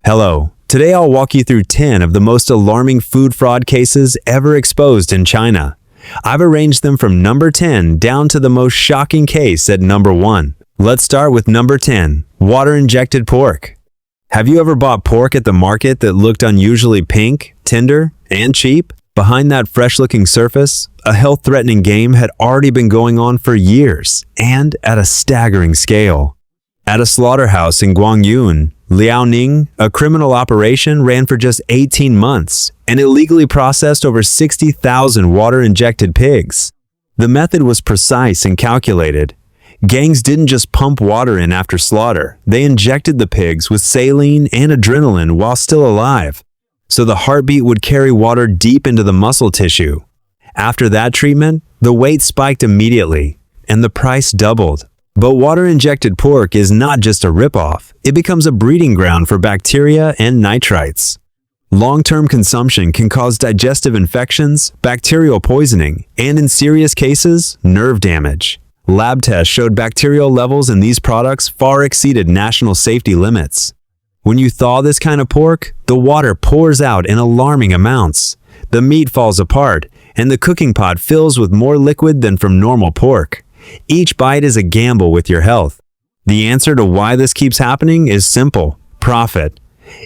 Hello. Today I'll walk you through 10 of the most alarming food fraud cases ever exposed in China. I've arranged them from number 10 down to the most shocking case at number 1. Let's start with number 10, water-injected pork. Have you ever bought pork at the market that looked unusually pink, tender, and cheap? Behind that fresh-looking surface, a health-threatening game had already been going on for years, and at a staggering scale. At a slaughterhouse in Guangyun, Liaoning, a criminal operation ran for just 18 months and illegally processed over 60,000 water-injected pigs. The method was precise and calculated. Gangs didn't just pump water in after slaughter, they injected the pigs with saline and adrenaline while still alive, so the heartbeat would carry water deep into the muscle tissue. After that treatment, the weight spiked immediately, and the price doubled. But water-injected pork is not just a ripoff, it becomes a breeding ground for bacteria and nitrites. Long-term consumption can cause digestive infections, bacterial poisoning, and in serious cases, nerve damage. Lab tests showed bacterial levels in these products far exceeded national safety limits. When you thaw this kind of pork, the water pours out in alarming amounts. The meat falls apart, and the cooking pot fills with more liquid than from normal pork. Each bite is a gamble with your health. The answer to why this keeps happening is simple: profit.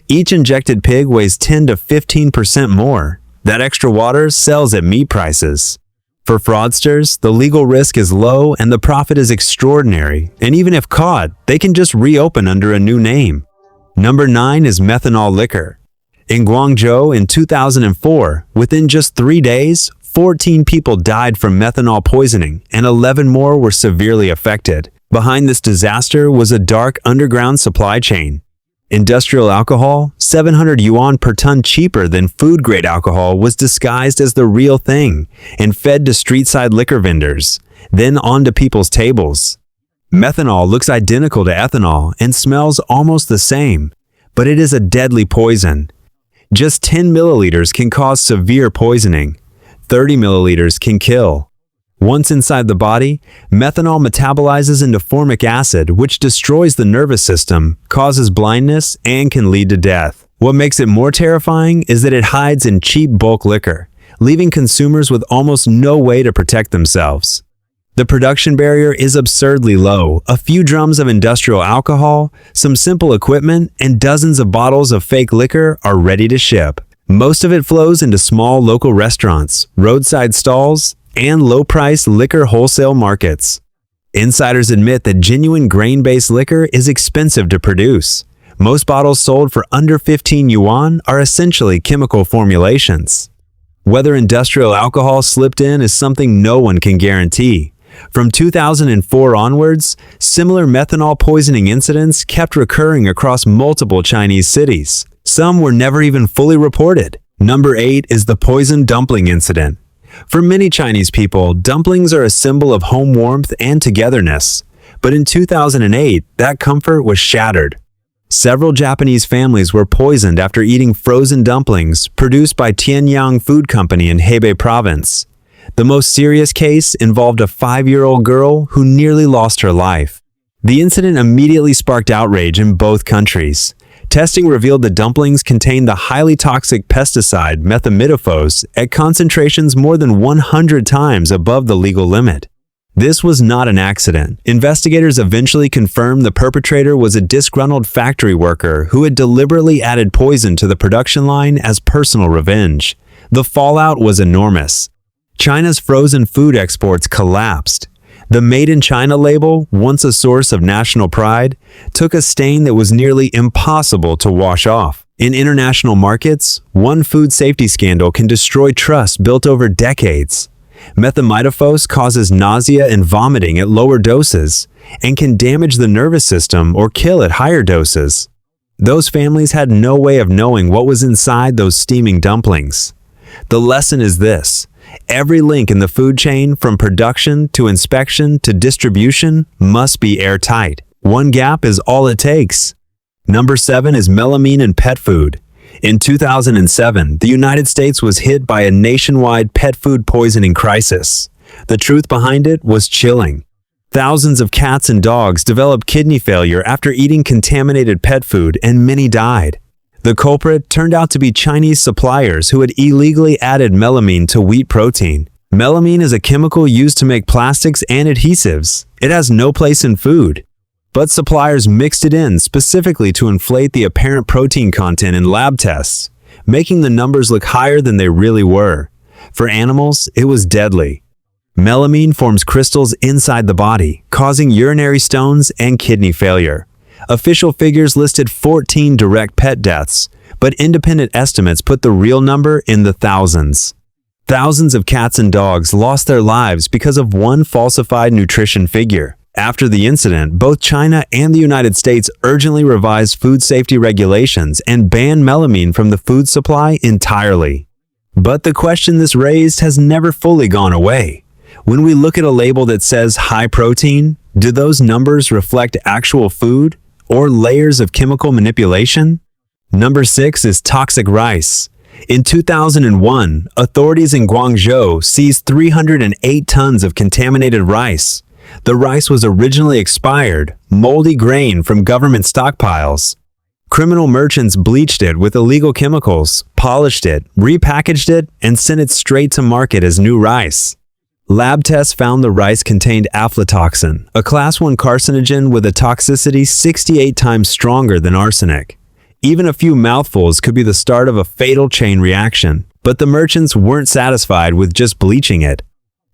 Each injected pig weighs 10 to 15% more. That extra water sells at meat prices. For fraudsters, the legal risk is low and the profit is extraordinary, and even if caught, they can just reopen under a new name. Number 9 is methanol liquor. In Guangzhou in 2004, within just 3 days, 14 people died from methanol poisoning and 11 more were severely affected. Behind this disaster was a dark underground supply chain. Industrial alcohol, 700 yuan per ton cheaper than food-grade alcohol, was disguised as the real thing and fed to street-side liquor vendors, then onto people's tables. Methanol looks identical to ethanol and smells almost the same, but it is a deadly poison. Just 10 milliliters can cause severe poisoning. 30 milliliters can kill. Once inside the body, methanol metabolizes into formic acid, which destroys the nervous system, causes blindness, and can lead to death. What makes it more terrifying is that it hides in cheap bulk liquor, leaving consumers with almost no way to protect themselves. The production barrier is absurdly low. A few drums of industrial alcohol, some simple equipment, and dozens of bottles of fake liquor are ready to ship. Most of it flows into small local restaurants, roadside stalls, and low-priced liquor wholesale markets. Insiders admit that genuine grain-based liquor is expensive to produce. Most bottles sold for under 15 yuan are essentially chemical formulations. Whether industrial alcohol slipped in is something no one can guarantee. From 2004 onwards, similar methanol poisoning incidents kept recurring across multiple Chinese cities. Some were never even fully reported. Number 8 is the poison dumpling incident. For many Chinese people, dumplings are a symbol of home warmth and togetherness. But in 2008, that comfort was shattered. Several Japanese families were poisoned after eating frozen dumplings produced by Tianyang Food Company in Hebei Province. The most serious case involved a 5-year-old girl who nearly lost her life. The incident immediately sparked outrage in both countries. Testing revealed the dumplings contained the highly toxic pesticide methamidofos at concentrations more than 100 times above the legal limit. This was not an accident. Investigators eventually confirmed the perpetrator was a disgruntled factory worker who had deliberately added poison to the production line as personal revenge. The fallout was enormous. China's frozen food exports collapsed. The Made in China label, once a source of national pride, took a stain that was nearly impossible to wash off. In international markets, one food safety scandal can destroy trust built over decades. Methamidofos causes nausea and vomiting at lower doses and can damage the nervous system or kill at higher doses. Those families had no way of knowing what was inside those steaming dumplings. The lesson is this: every link in the food chain, from production to inspection to distribution, must be airtight. One gap is all it takes. Number 7 is melamine in pet food. In 2007, the United States was hit by a nationwide pet food poisoning crisis. The truth behind it was chilling. Thousands of cats and dogs developed kidney failure after eating contaminated pet food, and many died. The culprit turned out to be Chinese suppliers who had illegally added melamine to wheat protein. Melamine is a chemical used to make plastics and adhesives. It has no place in food. But suppliers mixed it in specifically to inflate the apparent protein content in lab tests, making the numbers look higher than they really were. For animals, it was deadly. Melamine forms crystals inside the body, causing urinary stones and kidney failure. Official figures listed 14 direct pet deaths, but independent estimates put the real number in the thousands. Thousands of cats and dogs lost their lives because of one falsified nutrition figure. After the incident, both China and the United States urgently revised food safety regulations and banned melamine from the food supply entirely. But the question this raised has never fully gone away. When we look at a label that says high protein, do those numbers reflect actual food or layers of chemical manipulation? Number 6 is toxic rice. In 2001, authorities in Guangzhou seized 308 tons of contaminated rice. The rice was originally expired, moldy grain from government stockpiles. Criminal merchants bleached it with illegal chemicals, polished it, repackaged it, and sent it straight to market as new rice. Lab tests found the rice contained aflatoxin, a Class 1 carcinogen with a toxicity 68 times stronger than arsenic. Even a few mouthfuls could be the start of a fatal chain reaction, but the merchants weren't satisfied with just bleaching it.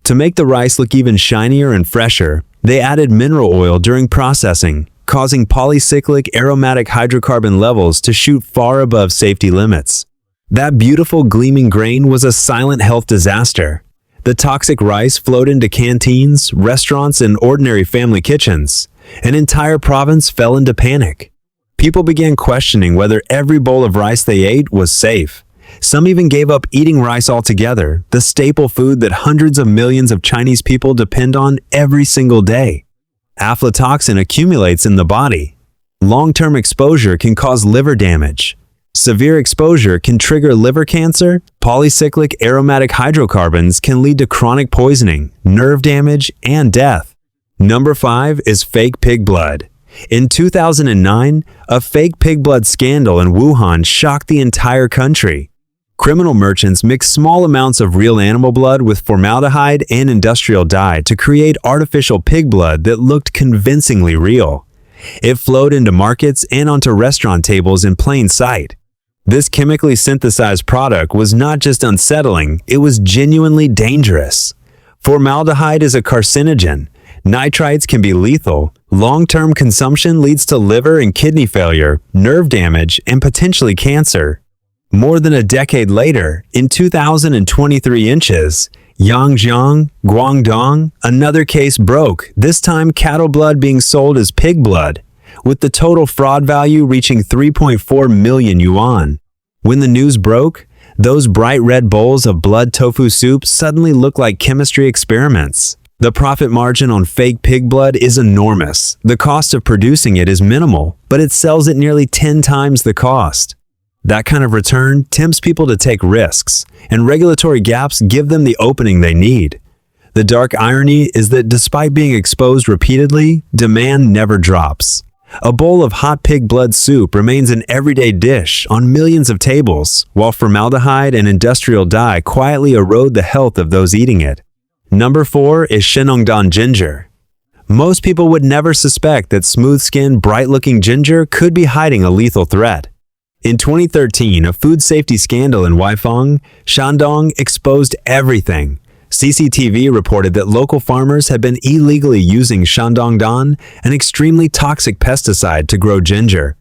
To make the rice look even shinier and fresher, they added mineral oil during processing, causing polycyclic aromatic hydrocarbon levels to shoot far above safety limits. That beautiful gleaming grain was a silent health disaster. The toxic rice flowed into canteens, restaurants, and ordinary family kitchens. An entire province fell into panic. People began questioning whether every bowl of rice they ate was safe. Some even gave up eating rice altogether, the staple food that hundreds of millions of Chinese people depend on every single day. Aflatoxin accumulates in the body. Long-term exposure can cause liver damage. Severe exposure can trigger liver cancer. Polycyclic aromatic hydrocarbons can lead to chronic poisoning, nerve damage, and death. Number 5 is fake pig blood. In 2009, a fake pig blood scandal in Wuhan shocked the entire country. Criminal merchants mixed small amounts of real animal blood with formaldehyde and industrial dye to create artificial pig blood that looked convincingly real. It flowed into markets and onto restaurant tables in plain sight. This chemically synthesized product was not just unsettling, it was genuinely dangerous. Formaldehyde is a carcinogen. Nitrites can be lethal. Long-term consumption leads to liver and kidney failure, nerve damage, and potentially cancer. More than a decade later, in 2023 inches, Yangjiang, Guangdong, another case broke, this time cattle blood being sold as pig blood, with the total fraud value reaching 3.4 million yuan. When the news broke, those bright red bowls of blood tofu soup suddenly looked like chemistry experiments. The profit margin on fake pig blood is enormous. The cost of producing it is minimal, but it sells at nearly 10 times the cost. That kind of return tempts people to take risks, and regulatory gaps give them the opening they need. The dark irony is that despite being exposed repeatedly, demand never drops. A bowl of hot pig blood soup remains an everyday dish on millions of tables, while formaldehyde and industrial dye quietly erode the health of those eating it. Number 4 is Shenongdan ginger. Most people would never suspect that smooth-skinned, bright-looking ginger could be hiding a lethal threat. In 2013, a food safety scandal in Weifang, Shandong exposed everything. CCTV reported that local farmers had been illegally using Shandongdan, an extremely toxic pesticide, to grow ginger.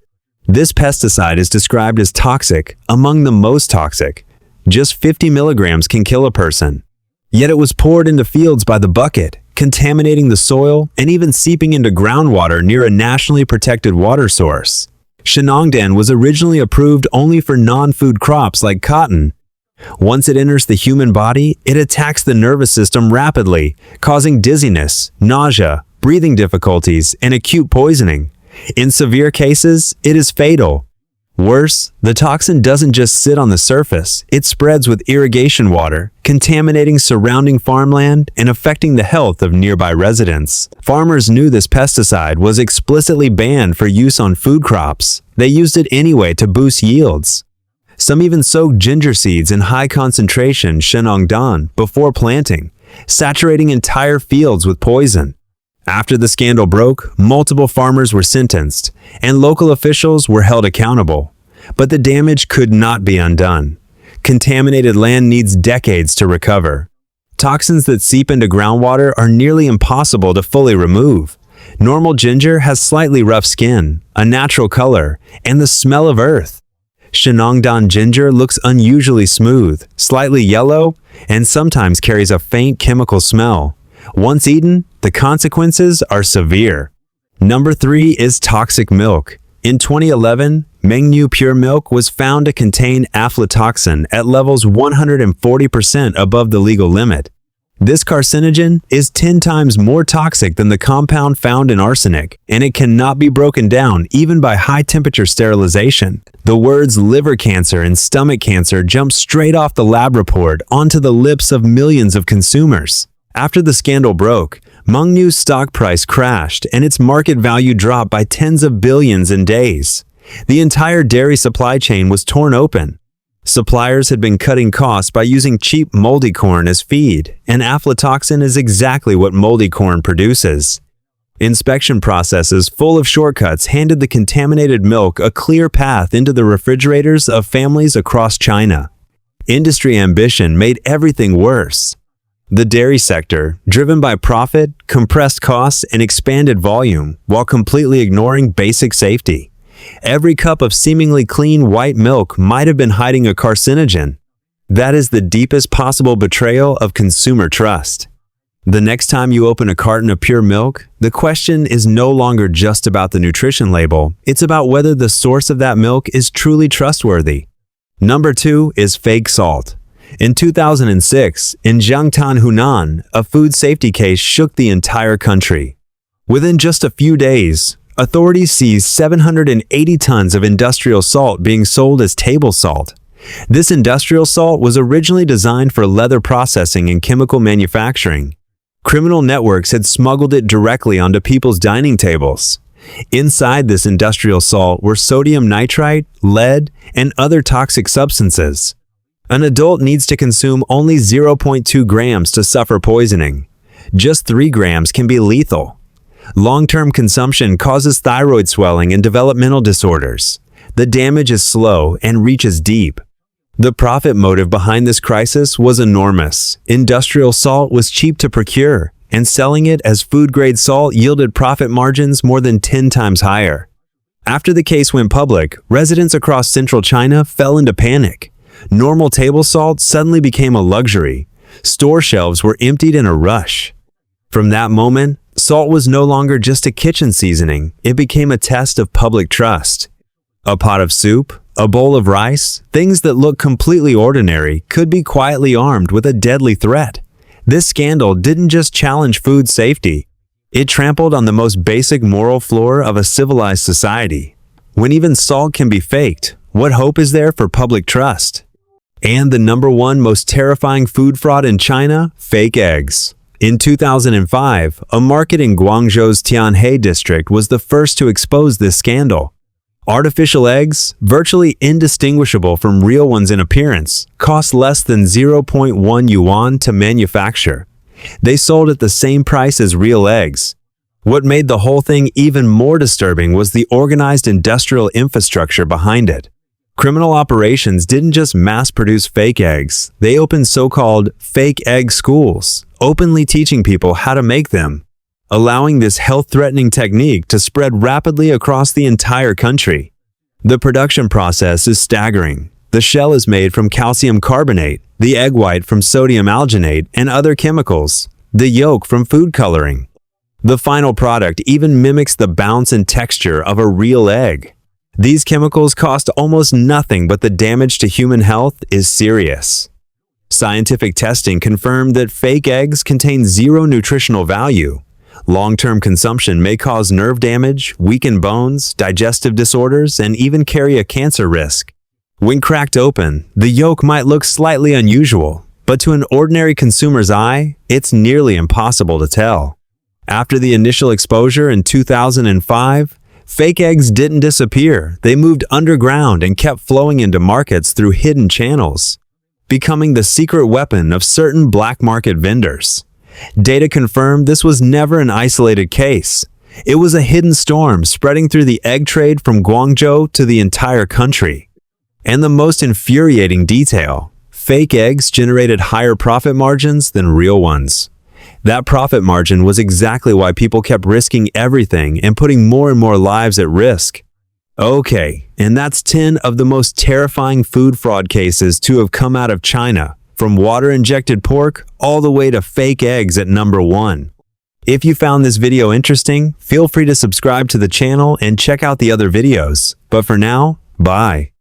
This pesticide is described as toxic, among the most toxic. Just 50 milligrams can kill a person. Yet it was poured into fields by the bucket, contaminating the soil and even seeping into groundwater near a nationally protected water source. Shenongdan was originally approved only for non-food crops like cotton. Once it enters the human body, it attacks the nervous system rapidly, causing dizziness, nausea, breathing difficulties, and acute poisoning. In severe cases, it is fatal. Worse, the toxin doesn't just sit on the surface, it spreads with irrigation water, contaminating surrounding farmland and affecting the health of nearby residents. Farmers knew this pesticide was explicitly banned for use on food crops. They used it anyway to boost yields. Some even soaked ginger seeds in high concentration shenongdan before planting, saturating entire fields with poison. After the scandal broke, multiple farmers were sentenced, and local officials were held accountable. But the damage could not be undone. Contaminated land needs decades to recover. Toxins that seep into groundwater are nearly impossible to fully remove. Normal ginger has slightly rough skin, a natural color, and the smell of earth. Shenongdan ginger looks unusually smooth, slightly yellow, and sometimes carries a faint chemical smell. Once eaten, the consequences are severe. Number 3 is toxic milk. In 2011, Mengniu Pure Milk was found to contain aflatoxin at levels 140% above the legal limit. This carcinogen is 10 times more toxic than the compound found in arsenic, and it cannot be broken down even by high-temperature sterilization. The words liver cancer and stomach cancer jump straight off the lab report onto the lips of millions of consumers. After the scandal broke, Mengniu's stock price crashed and its market value dropped by tens of billions in days. The entire dairy supply chain was torn open. Suppliers had been cutting costs by using cheap moldy corn as feed, and aflatoxin is exactly what moldy corn produces. Inspection processes full of shortcuts handed the contaminated milk a clear path into the refrigerators of families across China. Industry ambition made everything worse. The dairy sector, driven by profit, compressed costs, and expanded volume, while completely ignoring basic safety. Every cup of seemingly clean white milk might have been hiding a carcinogen. That is the deepest possible betrayal of consumer trust. The next time you open a carton of pure milk, the question is no longer just about the nutrition label, it's about whether the source of that milk is truly trustworthy. Number 2 is fake salt. In 2006, in Jiangtan, Hunan, a food safety case shook the entire country. Within just a few days, authorities seized 780 tons of industrial salt being sold as table salt. This industrial salt was originally designed for leather processing and chemical manufacturing. Criminal networks had smuggled it directly onto people's dining tables. Inside this industrial salt were sodium nitrite, lead, and other toxic substances. An adult needs to consume only 0.2 grams to suffer poisoning. Just 3 grams can be lethal. Long-term consumption causes thyroid swelling and developmental disorders. The damage is slow and reaches deep. The profit motive behind this crisis was enormous. Industrial salt was cheap to procure, and selling it as food-grade salt yielded profit margins more than 10 times higher. After the case went public, residents across central China fell into panic. Normal table salt suddenly became a luxury. Store shelves were emptied in a rush. From that moment, salt was no longer just a kitchen seasoning, it became a test of public trust. A pot of soup, a bowl of rice, things that look completely ordinary could be quietly armed with a deadly threat. This scandal didn't just challenge food safety, it trampled on the most basic moral floor of a civilized society. When even salt can be faked, what hope is there for public trust? And the number 1 most terrifying food fraud in China, fake eggs. In 2005, a market in Guangzhou's Tianhe district was the first to expose this scandal. Artificial eggs, virtually indistinguishable from real ones in appearance, cost less than 0.1 yuan to manufacture. They sold at the same price as real eggs. What made the whole thing even more disturbing was the organized industrial infrastructure behind it. Criminal operations didn't just mass-produce fake eggs, they opened so-called fake egg schools, openly teaching people how to make them, allowing this health-threatening technique to spread rapidly across the entire country. The production process is staggering. The shell is made from calcium carbonate, the egg white from sodium alginate and other chemicals, the yolk from food coloring. The final product even mimics the bounce and texture of a real egg. These chemicals cost almost nothing, but the damage to human health is serious. Scientific testing confirmed that fake eggs contain zero nutritional value. Long-term consumption may cause nerve damage, weaken bones, digestive disorders, and even carry a cancer risk. When cracked open, the yolk might look slightly unusual, but to an ordinary consumer's eye, it's nearly impossible to tell. After the initial exposure in 2005, fake eggs didn't disappear. They moved underground and kept flowing into markets through hidden channels, becoming the secret weapon of certain black market vendors. Data confirmed this was never an isolated case. It was a hidden storm spreading through the egg trade from Guangzhou to the entire country. And the most infuriating detail, fake eggs generated higher profit margins than real ones. That profit margin was exactly why people kept risking everything and putting more and more lives at risk. Okay, and that's 10 of the most terrifying food fraud cases to have come out of China, from water-injected pork all the way to fake eggs at number 1. If you found this video interesting, feel free to subscribe to the channel and check out the other videos. But for now, bye.